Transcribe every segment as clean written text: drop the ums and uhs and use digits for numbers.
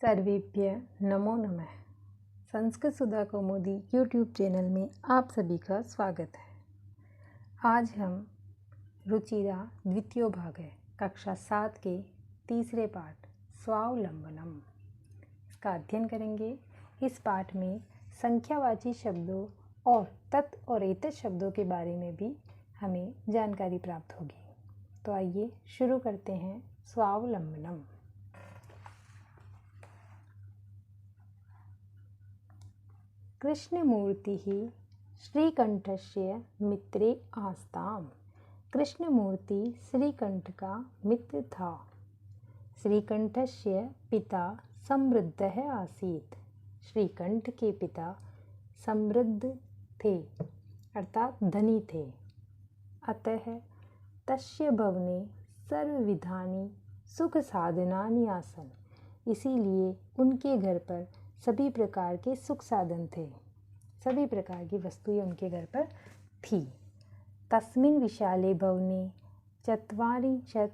सर्वेभ्य नमो नमः। संस्कृत सुधा कौमुदी YouTube channel में आप सभी का स्वागत है। आज हम रुचिरा द्वितीय भाग है कक्षा 7 के तीसरे पाठ स्वावलंबनम इसका अध्ययन करेंगे। इस पाठ में संख्यावाची शब्दों और तत् और एतत् शब्दों के बारे में भी हमें जानकारी प्राप्त होगी। तो आइए शुरू करते हैं। स्वावलंबनम। कृष्णमूर्तिः श्रीकंठस्य मित्रे आस्ताम। कृष्णमूर्ति श्रीकंठ का मित्र था। श्रीकंठस्य पिता समृद्धः आसीत्। श्रीकंठ के पिता समृद्ध थे अर्थात धनी थे। अतः तस्य भवने सर्वविधानि सुख साधनानि आसन्। इसीलिए उनके घर पर सभी प्रकार के सुख साधन थे, सभी प्रकार की वस्तुएं उनके घर पर थी। तस्मिन् विशाले भवने ४०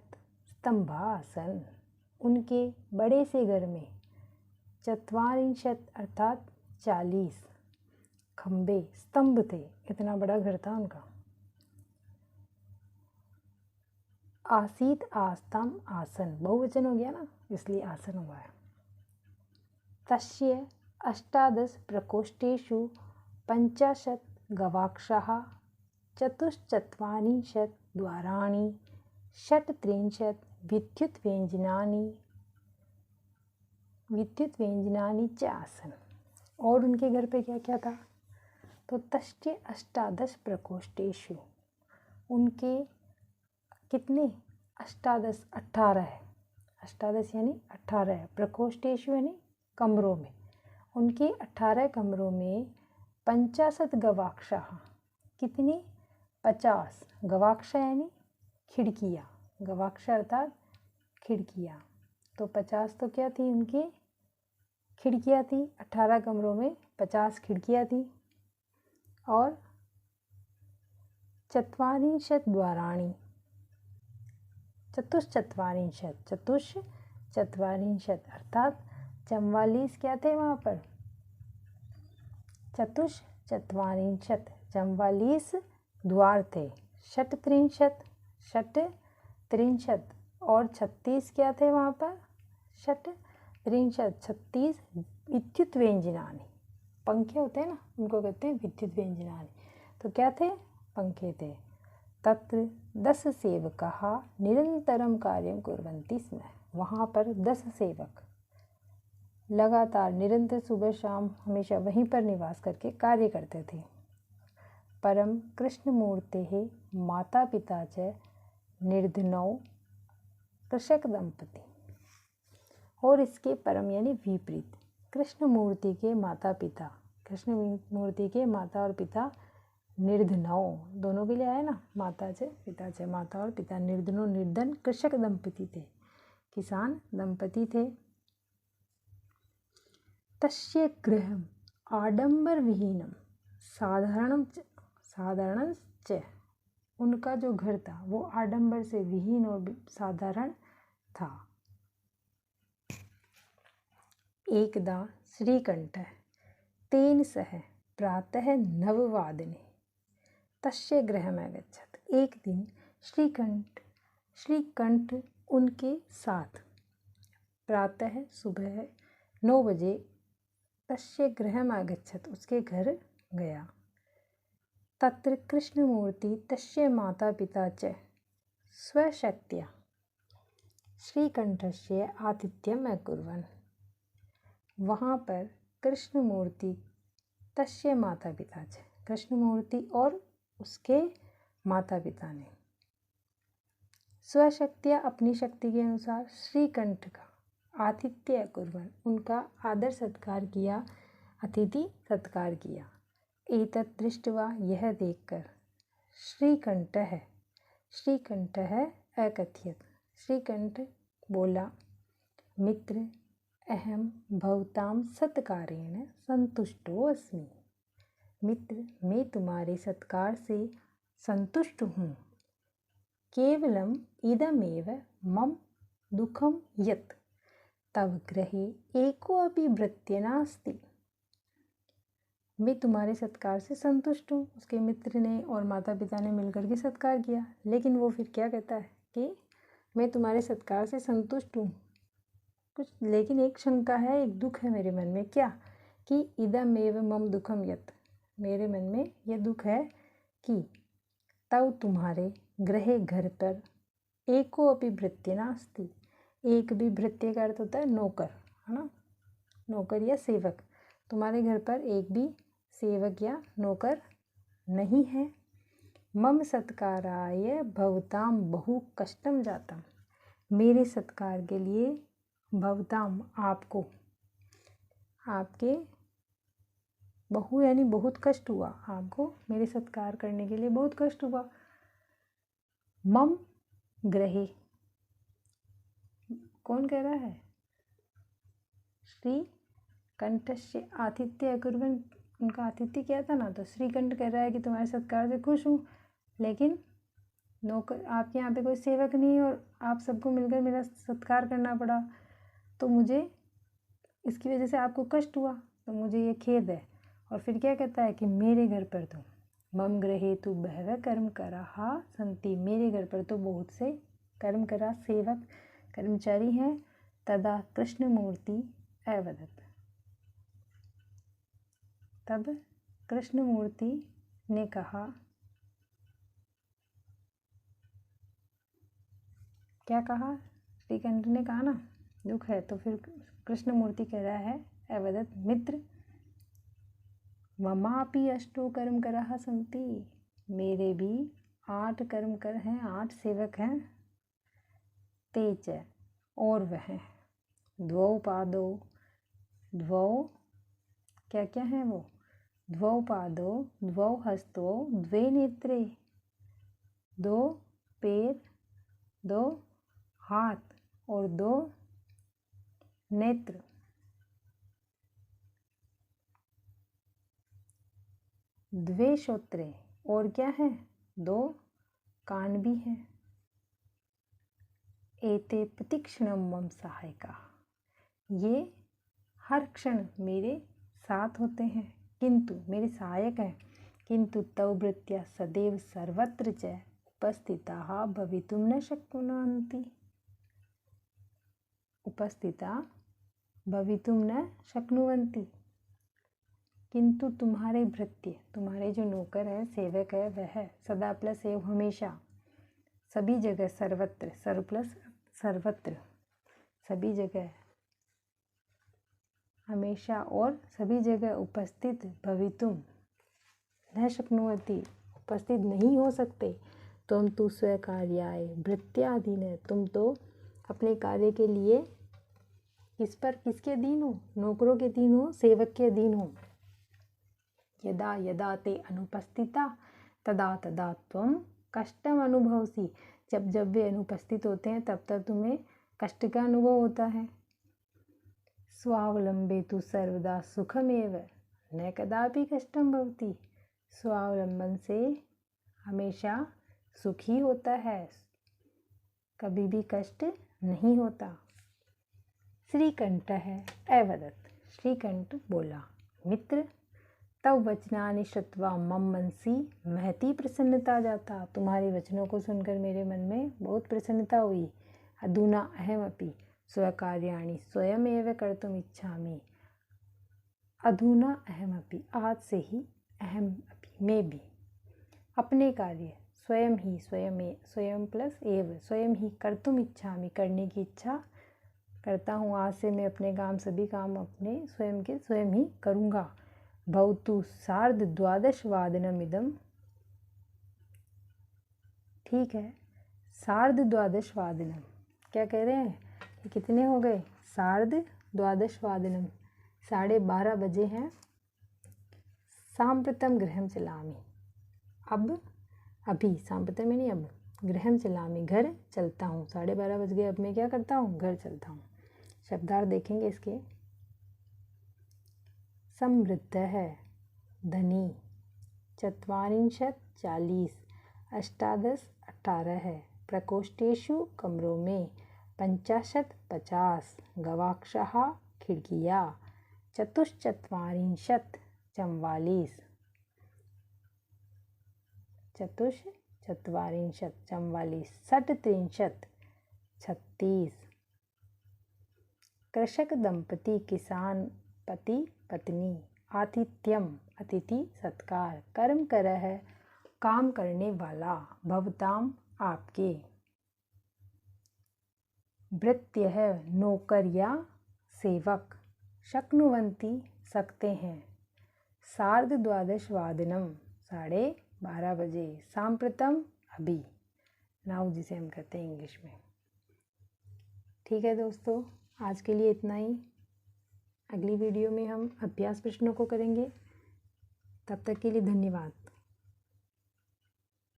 स्तंभा आसन्। उनके बड़े से घर में ४० अर्थात 40 खंबे स्तंभ थे। इतना बड़ा घर था उनका। आसीत आस्ताम आसन बहुवचन हो गया ना, इसलिए आसन हुआ है। तस्य 18 प्रकोष्ठेषु 50 गवाक्षाः ४४ द्वाराणि 38 विद्युत व्यंजनानि च आसन्। और उनके घर पे क्या क्या था? तो तस्य 18 प्रकोष्ठेषु, उनके कितने? 18 है। 18 यानी 18 प्रकोष्ठेषु यानी कमरों में। उनके 18 कमरों में 50 गवाक्षाः, कितनी? 50 गवाक्षा यानी खिड़कियाँ। गवाक्षा अर्थात खिड़कियाँ। तो 50 तो क्या थी? उनकी खिड़कियाँ थी। 18 कमरों में 50 खिड़कियाँ थी। और ४४ द्वाराणि ४४ अर्थात 44 क्या थे वहाँ पर? 44 द्वार थे। 33 और 36 क्या थे वहाँ पर? 36 विद्युत व्यंजनानि, पंखे होते हैं ना, उनको कहते हैं विद्युत व्यंजनानि। तो क्या थे? पंखे थे। तत्र 10 सेवकाः निरंतरं कार्यं कुर्वन्ति स्म। वहाँ पर 10 सेवक लगातार निरंतर सुबह शाम हमेशा वहीं पर निवास करके कार्य करते थे। परम कृष्णमूर्तेः माता पिता च निर्धनौ कृषक दंपति। और इसके परम यानी विपरीत, कृष्णमूर्ति के माता पिता, कृष्णमूर्ति के माता और पिता निर्धनौ, दोनों के लिए आया ना, माता च पिता च, माता और पिता निर्धनौ, निर्धन कृषक दंपति थे, किसान दंपति थे। तस्य गृहम् आडंबरविहीनं साधारणं च। उनका जो घर था वो आडंबर से विहीन और साधारण था। एकदा श्रीकंठः तेन सह प्रातः 9 तस्य गृहम् अगच्छत्। एक दिन श्रीकंठ उनके साथ प्रातः सुबह 9 बजे तस्य गृहम् आगच्छत्, उसके घर गया। तत्र कृष्णमूर्ति तस्य माता पिता च स्वशक्त्या श्रीकंठस्य आतिथ्यम् अकुर्वन्। वहाँ पर कृष्णमूर्ति तस्य माता पिता च, कृष्णमूर्ति और उसके माता पिता ने स्वशक्त्या अपनी शक्ति के अनुसार श्रीकंठ का आतिथ्य कुर्वन्, उनका आदर सत्कार किया, अतिथि सत्कार किया। एतत् दृष्ट्वा, यह देखकर, श्रीकंठः अकथयत्, श्रीकंठ बोला, मित्र अहं भवतां सत्कारेण संतुष्टो अस्मि। मित्र, मैं तुम्हारे सत्कार से संतुष्ट हूँ। केवलम इदमेव मम दुखम यत्, तव गृहे एको अपि भृत्य नास्ति। मैं तुम्हारे सत्कार से संतुष्ट हूँ। उसके मित्र ने और माता पिता ने मिलकर के सत्कार किया, लेकिन वो फिर क्या कहता है कि मैं तुम्हारे सत्कार से संतुष्ट हूँ कुछ, लेकिन एक शंका है, एक दुख है मेरे मन में। क्या? कि इदमेव मम दुखम यत्, मेरे मन में यह दुख है कि तव तुम्हारे गृहे घर पर एको अपि भृत्य नास्ति। एक भी भृत्य का अर्थ होता है नौकर, है ना, नौकर या सेवक। तुम्हारे घर पर एक भी सेवक या नौकर नहीं है। मम सत्काराय भवताम बहु कष्टम जातम, मेरे सत्कार के लिए भवताम आपको, आपके बहु यानी बहुत कष्ट हुआ, आपको मेरे सत्कार करने के लिए बहुत कष्ट हुआ। मम गृहे, कौन कह रहा है? श्री कंठस्य आतिथ्य अकुर्वन्, उनका आतिथ्य किया था ना, तो श्रीकंठ कह रहा है कि तुम्हारे सत्कार से खुश हूँ, लेकिन नौकर, आपके यहाँ पे कोई सेवक नहीं और आप सबको मिलकर मेरा सत्कार करना पड़ा, तो मुझे इसकी वजह से आपको कष्ट हुआ, तो मुझे ये खेद है। और फिर क्या कहता है कि मेरे घर पर तो मम गृहे तु बहवः कर्म कराः सन्ति, मेरे घर पर तो बहुत से कर्म करा सेवक कर्मचारी हैं। तदा कृष्णमूर्ति अवदत्, तब कृष्णमूर्ति ने कहा, क्या कहा? श्रीकंठ ने कहा ना दुख है, तो फिर कृष्णमूर्ति कह रहा है अवदत्, मित्र ममापि अष्टो कर्म कराः सन्ति, मेरे भी 8 कर्म कर हैं, 8 सेवक हैं। ते च, और वह द्वौ पादौ, द्वौ क्या क्या है वो? द्वौ पादौ द्वौ हस्तौ द्वे नेत्रे, 2 पैर, 2 हाथ और 2 नेत्र। द्वे श्रोत्रे, और क्या है? 2 कान भी हैं। एते प्रतिक्षणम मम सहायका, ये हर क्षण मेरे साथ होते हैं, किंतु मेरे सहायक हैं। किंतु तव भृत्या सदैव सर्वत्र च उपस्थिताः भवितुं न शक्नुवन्ति, उपस्थिता भवितुं न शक्नुवन्ति, किंतु तुम्हारे भृत्य, तुम्हारे जो नौकर है, सेवक है, वह सदा प्लस एव हमेशा, सभी जगह, सर्वत्र, सर्व प्लस सर्वत्र, सभी जगह, हमेशा और सभी जगह उपस्थित भवितुम न शक्नुवन्ति, उपस्थित नहीं हो सकते। तुम तो स्वकार्याय भृत्याधीन, तुम तो अपने कार्य के लिए किस पर, किसके अधीन हो? नौकरों के अधीन हो, सेवक के अधीन हो। यदा यदा ते अनुपस्थिता तदा तदा त्वं कष्टम अनुभवसि, जब जब वे अनुपस्थित होते हैं तब तब तुम्हें कष्ट का अनुभव होता है। स्वावलंबे तु सर्वदा सुखमेव न कदापि कष्टम भवति, स्वावलंबन से हमेशा सुख ही होता है, कभी भी कष्ट नहीं होता। श्रीकंठ है अवदत्, श्रीकंठ बोला, मित्र तव वचनानि श्रुत्वा मम मनसि महती प्रसन्नता जाता, तुम्हारे वचनों को सुनकर मेरे मन में बहुत प्रसन्नता हुई। अधुना अहमपि स्वकार्याणि स्वयमेव कर्तुम इच्छामि, अधुना अहमपि, आज से ही, अहम अपि, मैं भी अपने कार्य स्वयं ही, स्वयं प्लस एव, स्वयं ही कर्तुम इच्छामि, करने की इच्छा करता हूँ। आज से मैं अपने काम, सभी काम अपने स्वयं के स्वयं ही करूँगा। भवतु 12:30 ठीक है, 12:30, क्या कह रहे हैं कि कितने हो गए? 12:30, 12:30 बजे हैं। सांप्रतम गृहं चलामि, अब अभी, सांप्रतम में नहीं, अब गृहं चलामि, घर चलता हूँ। 12:30 बज गए, अब मैं क्या करता हूँ? घर चलता हूँ। शब्दार्थ देखेंगे इसके। समृद्ध है, धनी, 44 40, 18 18 है, प्रकोष्ठेषु कमरों में, पंचाशत् 50 गवाक्षाः खिड़कियाँ। चतुश्चत्वारिंशत् 44 चतुश्चत्वारिंशत् 44 षट्त्रिंशत् 36 कृषक दंपति किसान पति पत्नी। आतिथ्यम अतिथि सत्कार। कर्म करह काम करने वाला। भवताम आपके। भृत्यः नौकर या सेवक। शक्नुवन्ति सकते हैं। सार्धद्वादशवादनम 12:30 बजे। सांप्रतम अभी। नाउ जिसे हम कहते हैं इंग्लिश में। ठीक है दोस्तों, आज के लिए इतना ही। अगली वीडियो में हम अभ्यास प्रश्नों को करेंगे। तब तक के लिए धन्यवाद।